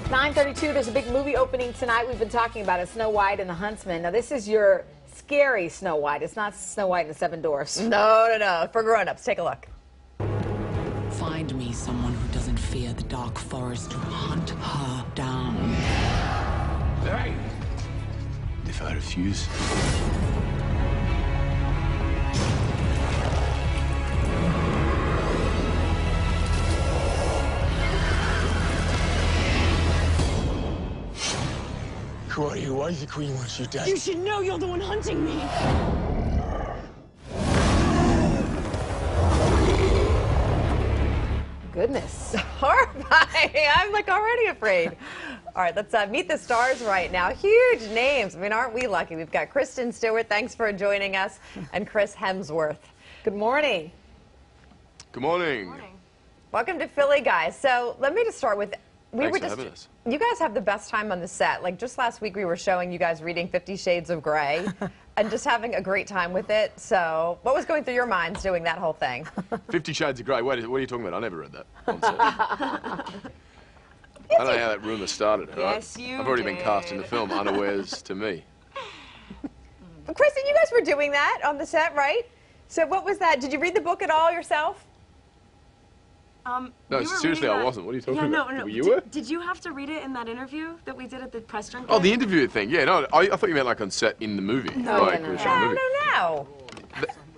9:32, there's a big movie opening tonight. We've been talking about it, Snow White and the Huntsman. Now, this is your scary Snow White. It's not Snow White and the Seven Dwarfs. No. For grown-ups, take a look. Find me someone who doesn't fear the dark forest to hunt her down. Hey! If I refuse... Who are you? Why the Queen wants you dead? You should know you're the one hunting me. Goodness. Horrifying. I'm like already afraid. All right, let's meet the stars right now. Huge names. I mean, aren't we lucky? We've got Kristen Stewart, thanks for joining us, and Chris Hemsworth. Good morning. Good morning. Welcome to Philly, guys. So let me just start with, Thanks for having us. you guys have the best time on the set. Like just last week we were showing you guys reading 50 Shades of Grey and just having a great time with it. So what was going through your minds doing that whole thing? 50 Shades of Grey. Wait, what are you talking about? I never read that on set. I don't know how that rumor started. Yes, right? you I've already been did. cast in the film unawares to me. Kristen, you guys were doing that on the set, right? So what was that? Did you read the book at all yourself? No, we were seriously, reading I that. wasn't. What are you talking Yeah, about? no. You were? Did you have to read it in that interview that we did at the press junket? Oh, the interview thing. Yeah, no, I thought you meant like on set in the movie. No, like, no. we were shooting the movie. No.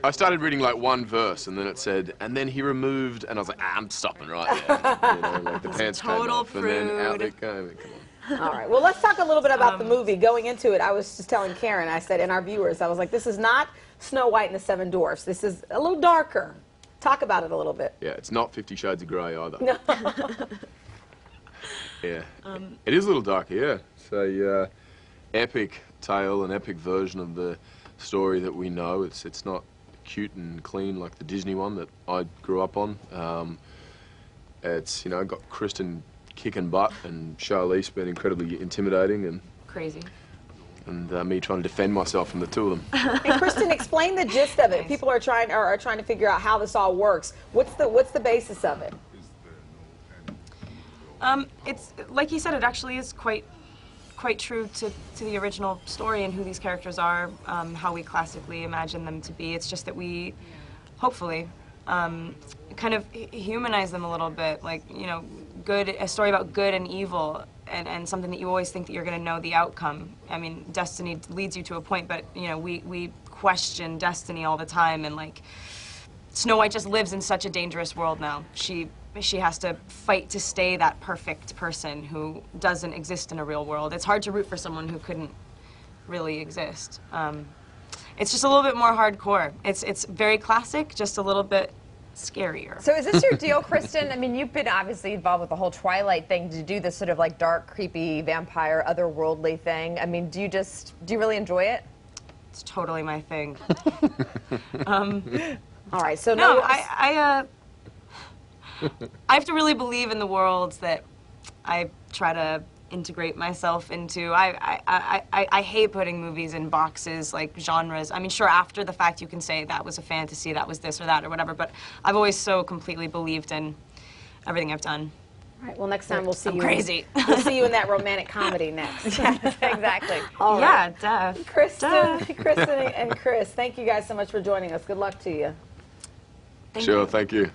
I started reading like one verse, and then it said, and then he removed, and I was like, I'm stopping right there. You know, like the pants came total off, and then out prude. it came. Come on. All right. Well, let's talk a little bit about the movie. Going into it, I was just telling Karen, I said, and our viewers, I was like, this is not Snow White and the Seven Dwarfs. This is a little darker. Talk about it a little bit. Yeah, it's not 50 Shades of Grey either. No. Yeah. It is a little darker, yeah. It's a epic tale, an epic version of the story that we know. It's not cute and clean like the Disney one that I grew up on. It's, you know, got Kristen kicking butt and Charlize being incredibly intimidating and Crazy. Me trying to defend myself from the two of them. And Kristen, explain the gist of it. People are trying to figure out how this all works. What's the basis of it? It's like you said. It actually is quite true to the original story and who these characters are, how we classically imagine them to be. It's just that we, hopefully, kind of humanize them a little bit. Like, you know, a story about good and evil. And something that you always think that you're going to know the outcome. I mean, destiny leads you to a point, but, you know, we question destiny all the time, and, like, Snow White just lives in such a dangerous world now. She has to fight to stay that perfect person who doesn't exist in a real world. It's hard to root for someone who couldn't really exist. It's just a little bit more hardcore. It's very classic, just a little bit scarier. So is this your deal, Kristen? I mean, you've been obviously involved with the whole Twilight thing to do this sort of like dark, creepy, vampire, otherworldly thing. I mean, do you really enjoy it? It's totally my thing. All right. So No, I have to really believe in the worlds that I try to integrate myself into. I hate putting movies in boxes, like genres. I mean, sure, after the fact you can say that was a fantasy, that was this or that or whatever, but I've always so completely believed in everything I've done. All right. Well, next time we'll see I'm you. crazy. We'll see you in that romantic comedy next. Yes, exactly. All right. Yeah, duh. Kristen Duh. and Chris, thank you guys so much for joining us. Good luck to you. Sure, thank you.